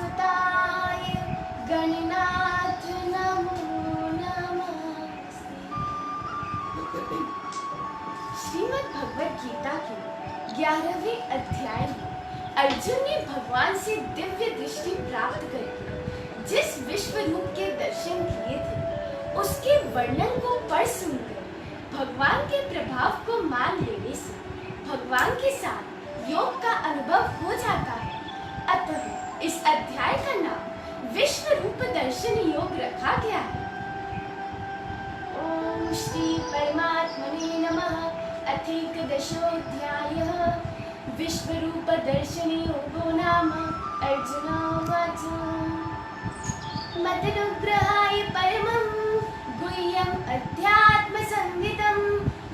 सुताय गणनाथ नमो नमस्ते। श्रीमद् भगवद गीता के 11वें अध्याय में अर्जुन ने भगवान से दिव्य दृष्टि प्राप्त करके जिस विश्व रूप के दर्शन किए थे, उसके वर्णन को पढ़ सुनकर भगवान के प्रभाव को मान लेने से भगवान के साथ योग का अनुभव हो जाता है। अतः इस अध्याय का नाम विश्व रूप दर्शन योग रखा गया है। ओम श्री परमात्मने नमः। अथैकदशोऽध्यायः। विश्वरूप दर्शन योगो नाम। अर्जुन उवाच मदनुग्रहाय परमं गुह्यम् अध्यात्मसंवितं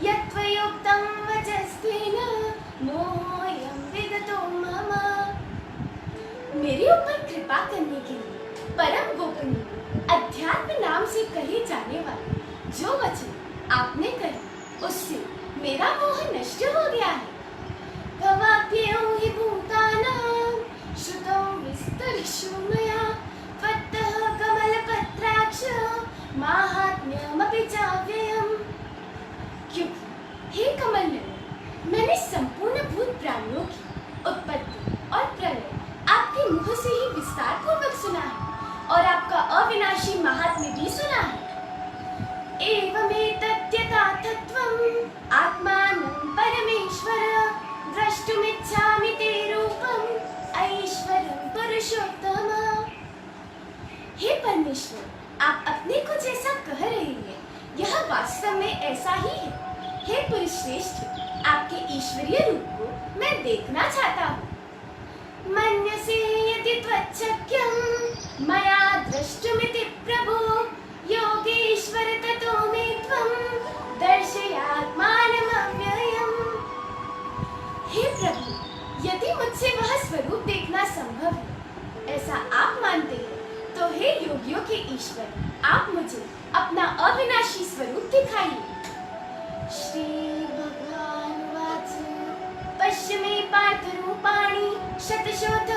यत्त्वयोक्तं वचस्तेन मोह्यं विगतो मम। मेरे ऊपर कृपा करने के लिए परम गोपनीय अध्यात्म नाम से कहे जाने वाले जो वचन आपने कहे, उससे मेरा मोह नष्ट हो गया है। भवाप्येयो हि भूतानां श्रुतौ विस्तरेषु मया त्वत्तः कमलपत्राक्ष माहात्म्यमपि चाव्ययम्। क्योंकि हे कमल नयन, मैंने संपूर्ण भूत प्राणियों की उत्पत्ति और प्रलय आपके मुख से ही विस्तार पूर्वक सुना है और आपका अविनाशी महात्म्य भी सुना है। एवमेतद्यथा तत्त्वम् आत्मानं परमेश्वर द्रष्टुमिच्छामि ते रूपम् ऐश्वरं पुरुषोत्तम। हे परमेश्वर, आप अपने को जैसा कह रहे हैं, यह वास्तव में ऐसा ही है। हे पुरुष श्रेष्ठ, आपके ईश्वरीय रूप को मैं देखना चाहता हूँ। मन्यसे यदि त्वच्छक्यं मया द्रष्टुमिति प्रभो योगेश्वर ततो मे त्वं दर्शयात्मानमव्ययम्। हे प्रभु, यदि मुझसे वह स्वरूप देखना संभव है, ऐसा आप मानते हैं, तो हे योगियों के ईश्वर, आप मुझे अपना अविनाशी स्वरूप दिखाइए। श्री भगवान वाच पश्य मे पार्थ रूपाणि शतशोथ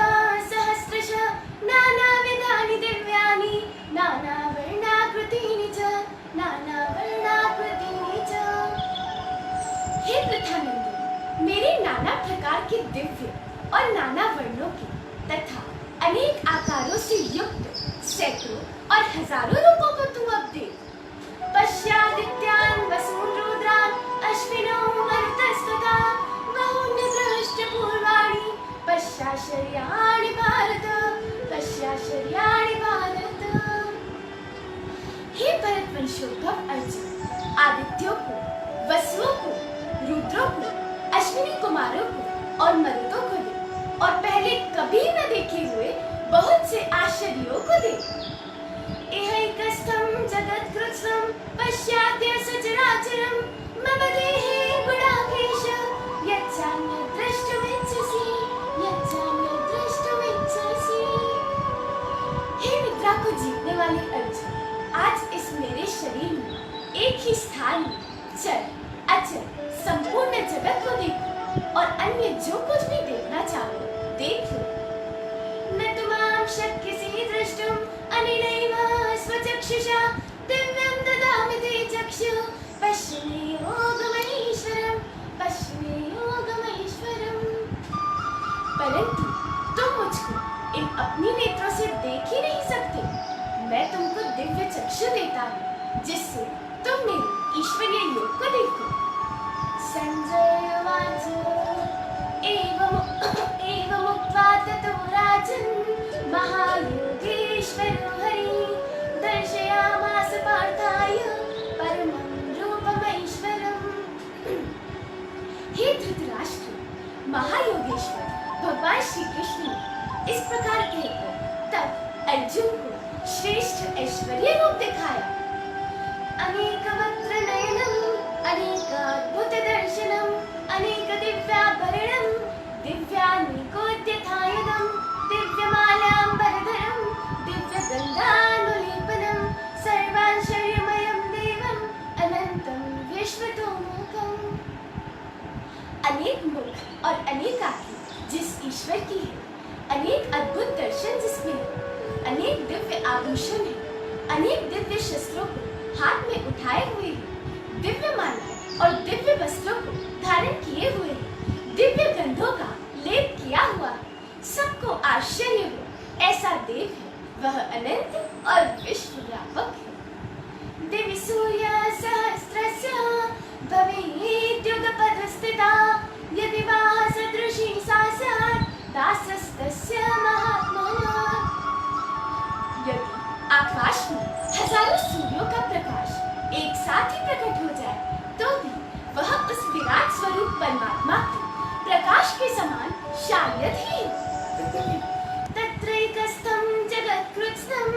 सहस्रशः नानाविधानि दिव्यानि नानावर्णाकृतीनि च नानावर्णाकृतीनि च। हे प्रथानंदन, मेरे नाना प्रकार के दिव्य और नाना वर्णों के तथा अनेक आकारों से युक्त सैकड़ों और हजारों रूपों को तू अब देख। पश्यादित्यान् वसून् रुद्रान् अश्विनौ मरुतस्तथा बहून्य दृष्टपूर्वाणि पश्याश्चर्याणि भारत पश्याश्चर्याणि भारत। हे भरतवंशोद्भव अर्जुन, आदित्यों को, वसुओं को, रुद्रों को, अश्विनी कुमारों को और मरुतों को देख, और पहले कभी न देखे हुए बहुत से आश्चर्यों को देख। एहैकस्थं जगत्कृत्स्नं पश्याद्य सचराचरं मम देहे गुणाकेश यच्चान्यद् द्रष्टुमिच्छसि यच्चान्यद् द्रष्टुमिच्छसि। हे निद्रा को जीतने वाले अर्जुन, आज इस मेरे शरीर में एक ही स्थान में चल अचल संपूर्ण जगत को देखो और अन्य जो कुछ भी देखना चाहो देख लो। न तुमां शक्यसे द्रष्टुम् अनेनैव स्वचक्षुषा दिव्यं ददामि ते चक्षुः पश्य मे योगमहेश्वरम् पश्य मे योगमहेश्वरम्। परंतु तुम मुझको इन अपनी नेत्रों से देख ही नहीं सकते। मैं तुमको दिव्य चक्षु देता हूँ जिससे तुम मेरे ईश्वरीय योग को देखो। संजय उवाच एवमुक्त्वा ततो राजन् महायोगेश्वरो हरिः दर्शयामास पार्थाय परमं रूपमैश्वरम्। हे धृतराष्ट्र, महायोगेश्वर भगवान श्री कृष्ण ने इस प्रकार कहकर तब अर्जुन को श्रेष्ठ ऐश्वर्य रूप दिखाया। अनेकवक्त्र नयनम् अनेकाद्भुत दर्शनम् अनेक दिव्याभरणम् दिव्यानीकोद्यथायदम् दिव्यमाल्याम्बरधरम् दिव्यगन्धानुलेपनम् सर्वांश्चर्यमयम् देवम् अनन्तम् विश्वतोमुखम्। अनेक मुख और अनेक आंखें जिस ईश्वर की है, अनेक अद्भुत दर्शन जिसमें हैं, अनेक दिव्य आभूषण हैं, अनेक दिव्य शस्त्रों को हाथ में उठाए हुए हैं, दिव्य माला और दिव्य वस्त्रों को धारण किए हुए हैं, दिव्य गंधों का लेप किया हुआ है। सबको आश्चर्य हो ऐसा देव है, वह अनंत और विश्व व्यापक है। दिव्य सूर्य सहस्रस्य भवेद्युगपदस्थिता यदि वा सदृशी सा स्यात् दासस्तस्य महात्मनः। यदि आकाश में हजारों सूर्यों का प्रकाश एक साथ ही प्रकट हो जाए तो भी वह उस विराट स्वरूप परमात्मा के प्रकाश के समान शायद ही तत्रैकस्थं जगत्कृत्स्थं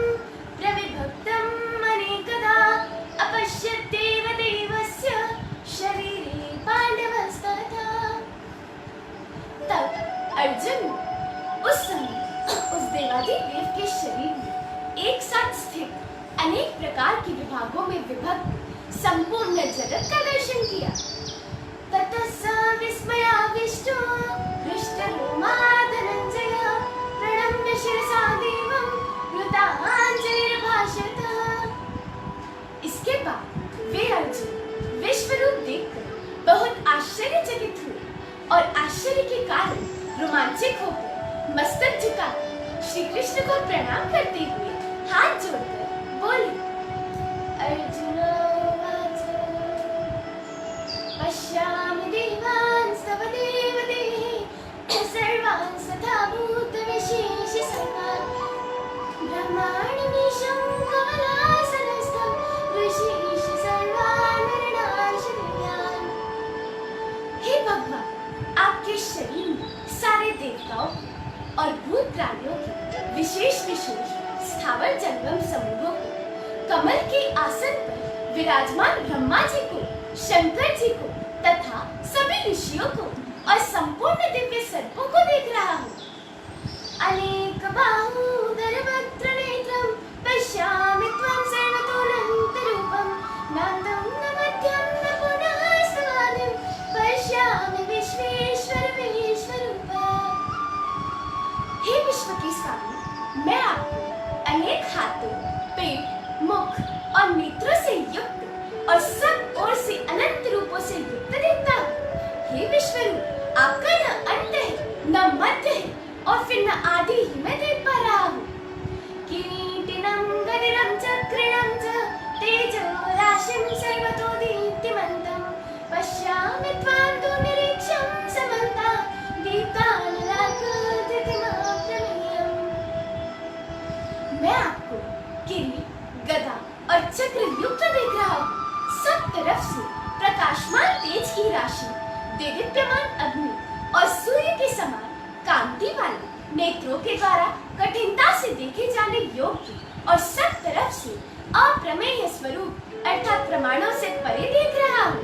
प्रविभक्तम् अनेकदा अपश्यत् देवदेवस्य शरीरे पाण्डवस्तथा। तब अर्जुन उस समय उस देवादिदेव के शरीर में एक साथ स्थित अनेक प्रकार के विभागों में विभक्त संपूर्ण जगत का दर्शन किया। ततः स विस्मयाविष्टो हृष्टरोमा धनञ्जय प्रणम्य शिरसा देवं कृताञ्जलिर्भाषत। इसके बाद वे अर्जुन विश्वरूप देखकर बहुत आश्चर्यचकित हुए और आश्चर्य के कारण रोमांचित होकर मस्तक झुकाकर श्री कृष्ण को प्रणाम करते हुए हाथ जोड़कर बोले, अर्जुन पश्यामि देवांस्तव देवदेहे सर्वान् तथा भूतविशेष सर्वान् ब्रह्माण्डमीशं कमलासनस्थं ऋषीश सर्वान् नरनाशयान्। हे भगवान, आपके शरीर में सारे देवताओं के और भूत प्राणियों के विशेष विशेष स्थावर जंगम समूहों को, कमल के आसन पर विराजमान ब्रह्मा जी को, शंकर जी को तथा सभी ऋषियों को और संपूर्ण दिव्य सर्पों को देख रहा हूँ। अनेक बाहूदर वक्त्र नेत्रं पश्यामि त्वं सर्वतोऽनन्तरूपं नान्तं न मध्यं न पुनः समाधिं पश्यामि विश्वेश्वर विश्वरूप। हे विश्व के स्वामी, मैं आपको अनेक हाथों, पेट, मुख और नेत्रों से युक्त और सब ओर से अनंत रूपों से युक्त देखता हूँ। हे विश्वरूप, आपका न अंत है न मध्य है और फिर न आदि ही मैं देख पा रहा हूँ। किरीटिनं गदिनं चक्रिणं च तेजो राशिं सर्वतो दीप्तिमन्तं पश्यामि त्वां तु निरीक्षं समन्ता दीप्तानलार्कधृतिमप्रमेयम्। मैं आपको किरीट, गदा और चक्र युक्त देख रहा हूँ। सब तरफ से प्रकाशमान तेज की राशि, देदीप्यमान अग्नि और सूर्य के समान कांति वाले नेत्रों के द्वारा कठिनता से देखे जाने योग्य और सब तरफ से अप्रमेय स्वरूप अर्थात प्रमाणों से परे देख रहा हूँ।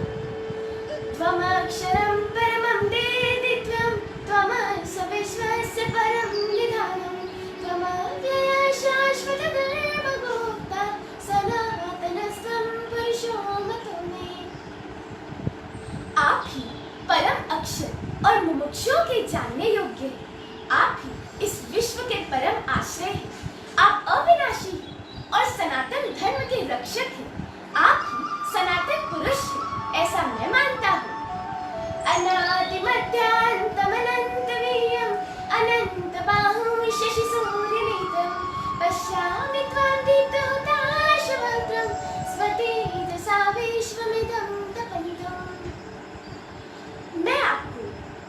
त्वमक्षरं परमं वेदित्वं त्वमस्य विश्वस्य परं निधानं त्वमव्ययः शाश्वतधर्मगोप्ता सनातनस्त्वं पुरुषो मतो मे। आप ही परम अक्षर और मुमुक्षुओं के जानने योग्य हैं। आप ही इस विश्व के परम आश्रय हैं। आप अविनाशी हैं और सनातन धर्म के रक्षक हैं। आप ही सनातन पुरुष हैं, ऐसा मैं मानता हूँ। अनादिमध्यान्तमनन्तवीर्यम् अनन्तबाहुं शशिसूर्यनेत्रं पश्यामि त्वां दीप्तहुताशवक्त्रं स्वतेजसा विश्वमिदं तपन्तम्। मैं आपको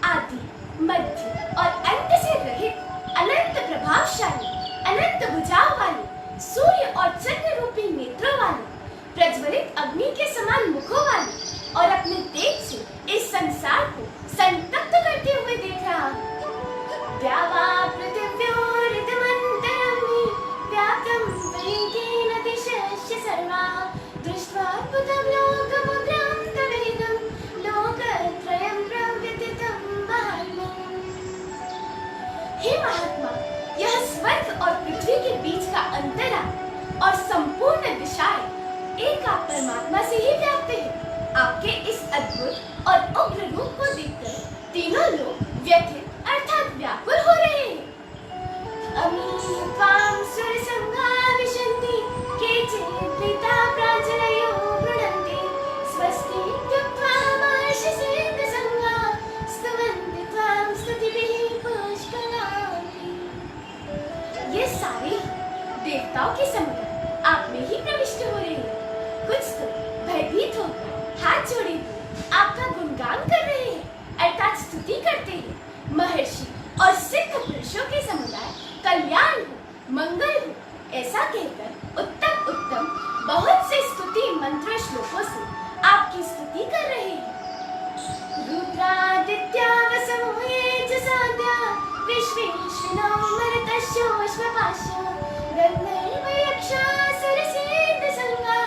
आदि, मध्य और अंत से रहित अनंत प्रभावशाली, अनंत भुजाओं वाले, सूर्य और चंद्र रूपी नेत्रों वाले, प्रज्वलित अग्नि के समान मुखों वाले और अपने तेज से इस संसार को संतप्त करते हुए देख रहा हूँ। द्यावा पृथिव्योरिदमन्तरं हि व्याप्तं वेगेन दिशश्च सर्वाः दृष्ट्वाद्भुतं लोकमुग्रं तवेदं लोकत्रयं प्रव्यथितं महात्म्यम्। हे महात्मा, यह स्वर्ग और पृथ्वी के बीच का अंतराल और संपूर्ण दिशाएं एक आप परमात्मा से ही व्याप्त है। आपके इस अद्भुत और उग्र रूप को देखकर तीनों लोग व्यथित अर्थात व्याकुल हो रहे हैं। देवताओं के समुदाय आप में ही प्रविष्ट हो रहे हैं। कुछ तो भयभीत होकर हाथ जोड़े हुए आपका गुणगान कर रहे हैं, अर्थात स्तुति करते हैं। महर्षि और सिद्ध पुरुषों के समुदाय कल्याण हो, मंगल हो, ऐसा कहकर उत्तम उत्तम बहुत से स्तुति मंत्र श्लोकों से आपकी स्तुति कर रहे हैं। रुद्रादित्या वसवो ये च साध्या विश्वेश्विनो मरुतश्चो अश्वपाशो गन्धर्व यक्षा सरसिद्ध संगा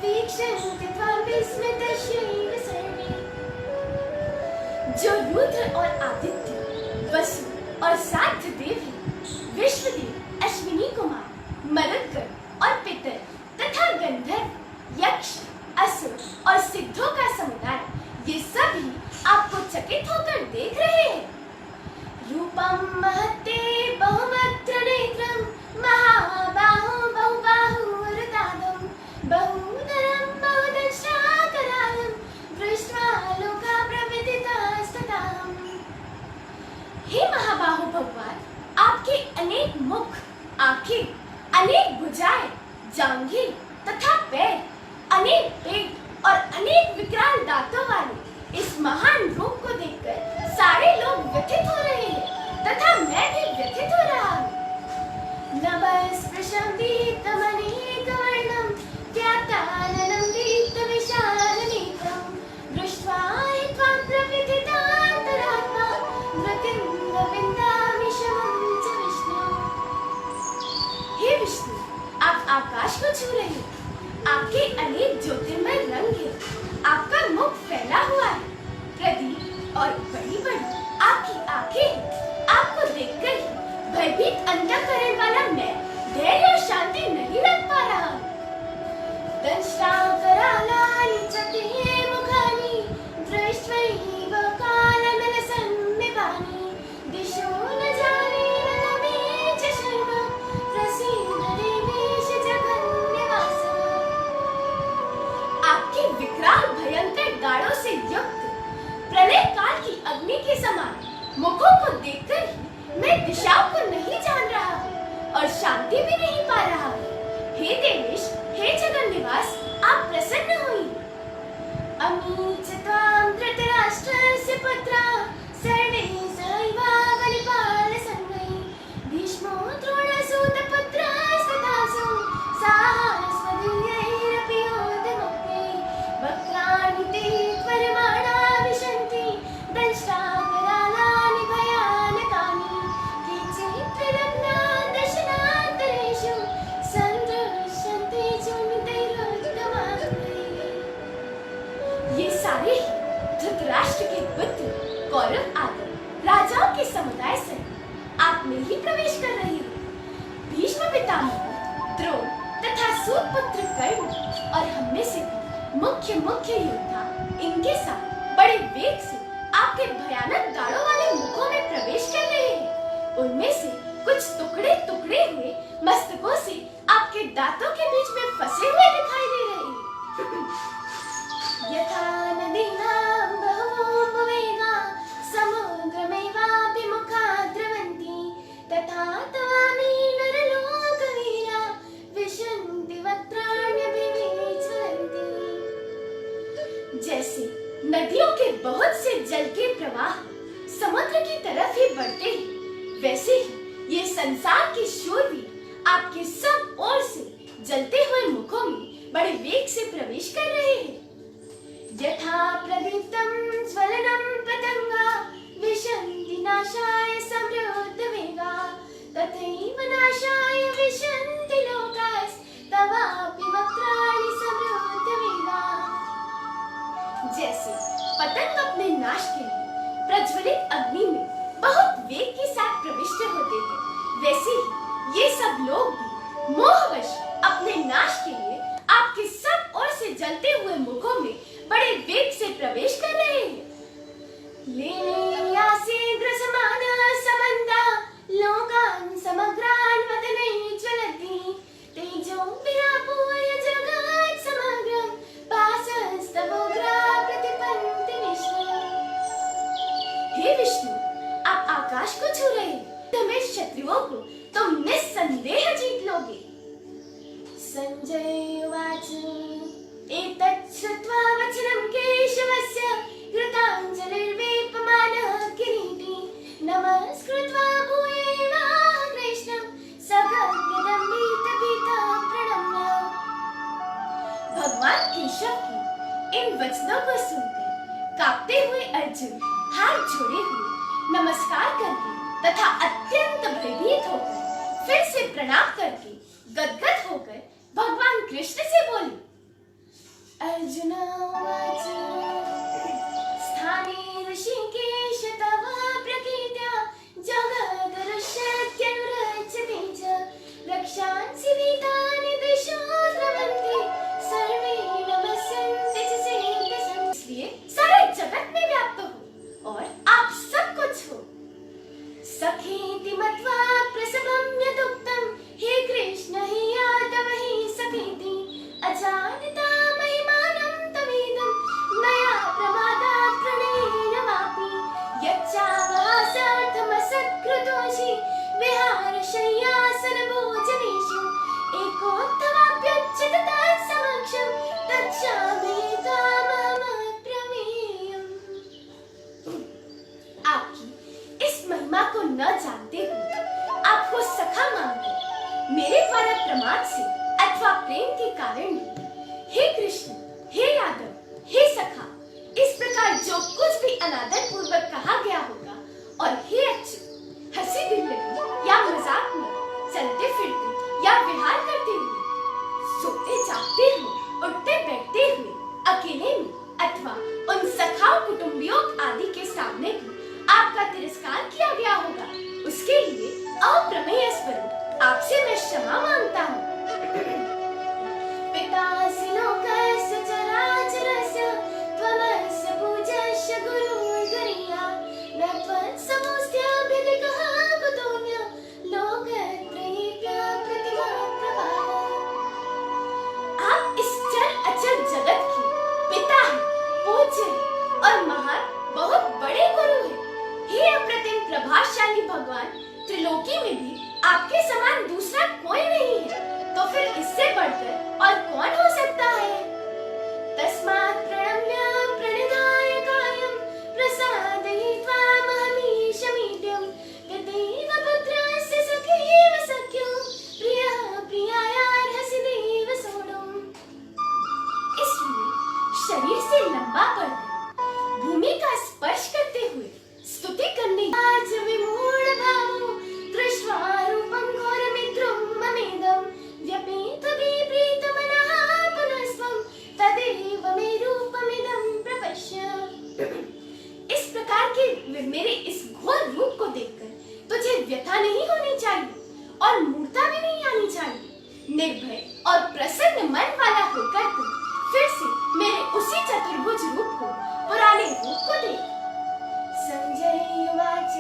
वीक्षन्ति त्वां विस्मितश्चैव सर्वे। जो रुद्र और आदित्य, वसु और साध्य देव हैं, विश्वदेव, अश्विनी कुमार, मरुदगण और पितर तथा गंधर्व, यक्ष, असुर और सिद्धों का समुदाय, ये सभी आपको चकित होकर देख रहे हैं। रूपम महते बहुवक्त्र नेत्रम महाबाहो बहुबाहुरुदादम बहुधरम बहुदंष्ट्राकरालम दृष्ट्वा लोका प्रविदितास्तताम्। हे महाबाहु भगवान, आपके अनेक मुख, आंखें, अनेक भुजाएं, जांघें तथा पैर, अनेक पेट और अनेक विकराल दांतों वाले इस महान रूप को देखकर सारे लोग व्यथित हो रहे हैं तथा मैं भी व्यथित हो रहा हूँ। नभस्पृशं दीप्तमनेकवर्णं व्यात्ताननं दीप्तविशालनेत्रं दृष्ट्वा हि त्वां प्रविदितान्तरात्मा मृत्युं विन्दामि शमं च विष्णु। हे विष्णु, आप आकाश को छू रहे हैं, आपके अनेक ज्योतिर्मय रंग हैं, आपका मुख फैला हुआ है, प्रदीप और बड़ी बड़ी आपकी आंखें हैं। आपको देखकर ही भयभीत अंतःकरण वाला मैं धैर्य और शांति नहीं रख पा रहा। दंष्ट्राकरालानि च ते मुखानि दृष्ट्वैव कालमलसन्निभानि दिशो न जाने न मे च शर्मा प्रसीद देवेश जगन्निवास। आपके विकराल भयंकर दाढ़ों से युक्त प्रलय काल की अग्नि के समान मुखों को देखकर ही मैं दिशाओं को नहीं जान रहा और शांति भी नहीं पा रहा। हे देवेश, हे जगन्निवास, आप प्रसन्न होइए। अमी च त्वां धृतराष्ट्रस्य पुत्रा सर्वे सहैवावनिपालसङ्गैः भीष्मो द्रोणसूतपुत्रास्तथासौ साहस्वदीयैरपि योधमुख्यैः वक्त्राणि ते त्वरमाणा विशन्ति दंष्ट्राकरालानि भयानकानि केचित्त्रिदग्ना दशनान्तरेषु सन्दृश्यन्ते चूर्णितैरुत्तमाङ्गैः। ये सारे धृतराष्ट्र के पुत्र कौरव आदि राजाओं के समुदाय से आप में ही प्रवेश कर रहे हैं। भीष्म पितामह, द्रोण तथा सूत पुत्र कर्ण और हम में से भी मुख्य योद्धा इनके साथ बड़े वेग से आपके भयानक दाढ़ों वाले मुखों में प्रवेश कर रहे हैं। उनमें से कुछ टुकड़े टुकड़े हुए मस्तकों से आपके दांतों के बीच में फंसे हुए दिखाई दे रहे हैं। यथा नदीनां बहवोपवेगा समुद्रमेवाभिमुखा द्रवन्ति तथा तवामि नरलोकवीरा विशन्ति वक्त्राण्यभिविज्वलन्ति। जैसे नदियों के बहुत से जल के प्रवाह समुद्र की तरफ ही बढ़ते हैं, वैसे ही ये संसार के शूरवीर आपके सब ओर से जलते हुए मुखों में बड़े वेग से प्रवेश कर रहे हैं। यथा प्रदीप्तं ज्वलनं पतंगा विशन्ति नाशाय समृद्धवेगा तथैव नाशाय विशन्ति लोकास्तवापि वक्त्राणि समृद्धवेगा। जैसे पतंग अपने नाश के लिए प्रज्वलित अग्नि में बहुत वेग के साथ प्रविष्ट होते हैं, वैसे ही ये सब लोग भी मोहवश अपने नाश के लिए आपके सब ओर से जलते हुए मुखों में बड़े वेग से प्रवेश कर रहे हैं। लेयासीघ्र समाना समन्ता लोकान् समग्रान् वदनैः ज्वलति तेजो विरापूय जगत् समग्रं भासस्तवोग्रा प्रतिपन्ति विश्वम्। हे विष्णु, आप आकाश को छू रहे हैं, तुम्हें शत्रुओं को तुम निस्संदेह जीत लोगे। संजय उवाच एतत् श्रुत्वा वचनं केशवस्य कृताञ्जलिर्वेपमानः किरीटी नमस्कृत्वा भूयैवाह कृष्णं सगद्गदम्बितभीतः प्रणम्य। भगवान केशव की इन वचनों को सुनकर कांपते हुए अर्जुन हाथ जोड़े हुए नमस्कार करके तथा अत्यंत भयभीत होकर फिर से प्रणाम करके गदगद होकर भगवान कृष्ण से बोले। अर्जुन उवाच स्थाने ऋषिकेश तव प्रकीर्त्या जगदरुष्यत्यनुरज्यते च रक्षांसि भीतानि दिशो द्रवन्ति सर्वे नमस्यन्ति च सेव्यसम्। इसलिए सारे जगत में व्याप्त हो और आप सब कुछ हो। सखेति मत्वा प्रसभं यदुक्तं हे कृष्ण हे यादव हे सखेति अजानता महिमानं तवेदं मया प्रमादात् प्रणयेन वापि यच्चावहासार्थमसत्कृतोषि विहारशय्यासनभोजनेषु एकोत्थवाप्युच्यते तत्समक्षं तच्छामि त्वामहमप्रमेयम्। आपकी इस महिमा को न जानते हुए आपको सखा मानकर मेरे द्वारा प्रमाद से अथवा प्रेम के कारण भी हे कृष्ण हे यादव हे सखा इस प्रकार जो कुछ भी अनादर पूर्वक कहा गया होगा और हे अच्युत हंसी दिल्लगी या मजाक में चलते फिरते या विहार करते हुए सोते जागते हुए उठते बैठते हुए अकेले में अथवा उन सखाओं कुटुंबियों आदि के सामने भी आपका तिरस्कार किया गया होगा उसके लिए अप्रमेय स्वरूप आपसे मैं क्षमा मांगता हूँ। पितासि लोकस्य चराचरस्य त्वमस्य पूज्यस्य गुरुर्गरीया न त्वत्समोऽस्त्यभिधिकः कुतोऽन्य लोकत्रयेऽप्य प्रतिमा प्रभाः। आप इस चर अचर जगत के पिता हैं, पूज्य हैं और महान बहुत बड़े गुरु हैं। हे अप्रतिम प्रभावशाली भगवान त्रिलोकी में भी आपके समान दूसरा कोई नहीं है तो फिर इससे बढ़कर और कौन हो सकता है। तस्मात् प्रणम्य प्रणिधाय कायं प्रसादयित्वा महमीशमीड्यं यदेव पुत्रस्य सखेव सख्यो प्रियः प्रियायार्हसि देव सोढुम्। इसलिए शरीर से लंबा पड़कर भूमि का स्पर्श करते हुए स्तुति करने आज विमूढ़ भावो दृष्ट्वा रूपं घोरमित्रं ममेदं व्यपेत विप्रीतमनः पुनस्त्वं तदेव मे रूपमिदं प्रपश्य। इस प्रकार के मेरे इस घोर रूप को देखकर तुझे व्यथा नहीं होनी चाहिए और मूर्छा भी नहीं आनी चाहिए। निर्भय और प्रसन्न मन वाला होकर तू फिर से मेरे उसी चतुर्भुज रूप को पुराने रूप को देख। संजय उवाच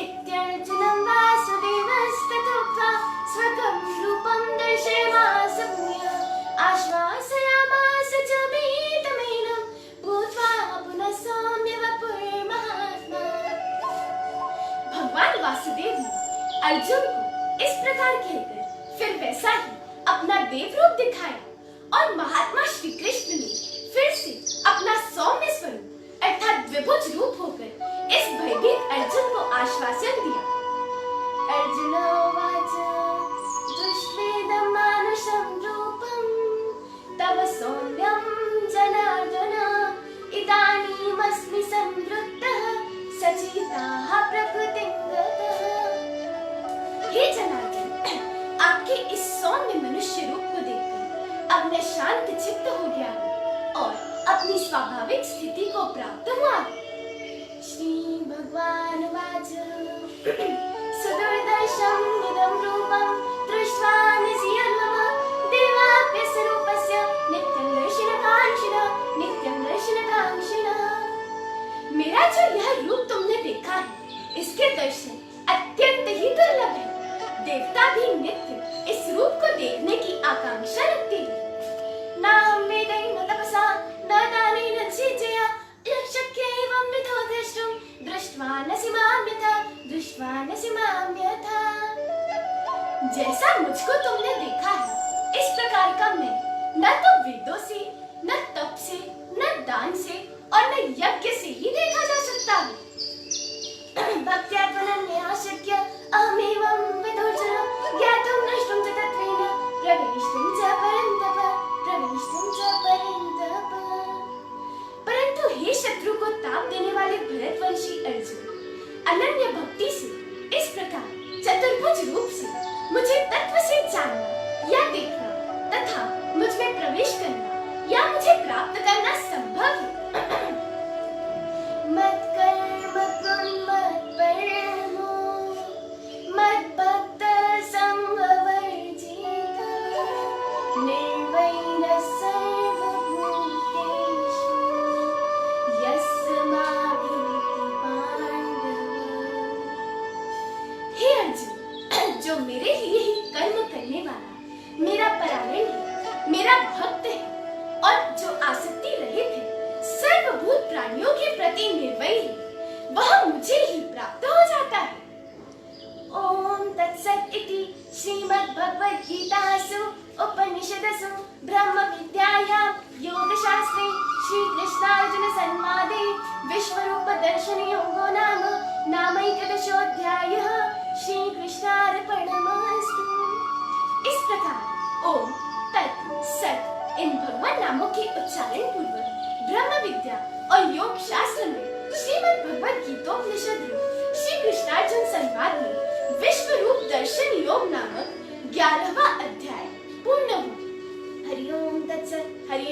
इत्यर्जुनं वासुदेवस्ततोक्त्वा स्वकं रूपं दर्शयामास भूयः आश्वासयामास च भीतमेनं भूत्वा पुनः सौम्य वपुर्महात्मा। भगवान वासुदेव ने अर्जुन को इस प्रकार कहकर फिर वैसा ही अपना देव रूप दिखाया और महात्मा श्री कृष्ण ने फिर से अपना सौम्य स्वरूप अर्थात द्विभुज रूप होकर इस भयभीत अर्जुन को आश्वासन दिया। अर्जुन उवाच दुष्वेदं मानुषं रूपं तव सौम्यं जनार्दन इदानीमस्मि संवृत्तः सचेताः प्रकृतिं गतः। हे जनार्दन आपके इस सौम्य मनुष्य रूप को देखकर अब मैं शांत चित्त हो गया हूँ और अपनी स्वाभाविक स्थिति को प्राप्त हुआ। श्री भगवान वाच सुदुर्दर्शं इदं रूपं दृष्ट्वा निसीयन्मम देवाप्यस्य रूपस्य नित्यं दर्शनकाङ्क्षिणः। मेरा जो यह रूप तुमने देखा है इसके दर्शन अत्यंत ही दुर्लभ है। देवता भी नित्य इस रूप को देखने की आकांक्षा रखते हैं। नाम वेदैः न तपसा न दानेन चेज्जया शक्य एवं विधो द्रष्टुं दृष्ट्वा न सीमाम्यथा। जैसा मुझको तुमने देखा है इस प्रकार का मैं न तो वेदों से, न तप से, न दान से और न यज्ञ से ही देखा जा सकता है। भक्त्यात्मनन्याशक्य अहमेवं विदुर्जनं ज्ञातुं नष्टुं च तत्त्वेन प्रविष्टुं च परन्तप, प्रविष्टुं च परन्तप। परंतु हे शत्रु को ताप देने वाले भरतवंशी अर्जुन, अनन्य भक्ति से इस प्रकार चतुर्भुज रूप से मुझे तत्व से जानना या देखना तथा मुझ में प्रवेश करना या मुझे प्राप्त करना संभव है। मत कर्म मत परमो मत भक्त संग वर्जित निर्वैर सर्वभूतेषु यस्माभिरति पांडव। हे अर्जुन, जो मेरे लिए ही कर्म करने वाला मेरा परायण है, मेरा भक्त है और जो आसक्ति रहित है, सर्वभूत प्राणियों के प्रति निर्वैर है, वह मुझे ही प्राप्त हो जाता है। ओम तत्सत् इति श्रीमद्भगवद्गीतासु उपनिषदसु ब्रह्म विद्यायां योगशास्त्रे श्रीकृष्णार्जुन संवादे विश्वरूप दर्शन योगो नाम नामैकदशोऽध्यायः। श्रीकृष्णार्पणमस्तु। इस प्रकार ओम तत् सत इन भगवान नामों के उच्चारण पूर्वक ब्रह्म विद्या और योग शास्त्र में श्रीमद् भगवद गीतोपनिषद में श्री कृष्णार्जुन संवाद में विश्व रूप दर्शन योग नामक 11वां अध्याय पूर्ण हुआ। हरि ओम तत्सत। हरि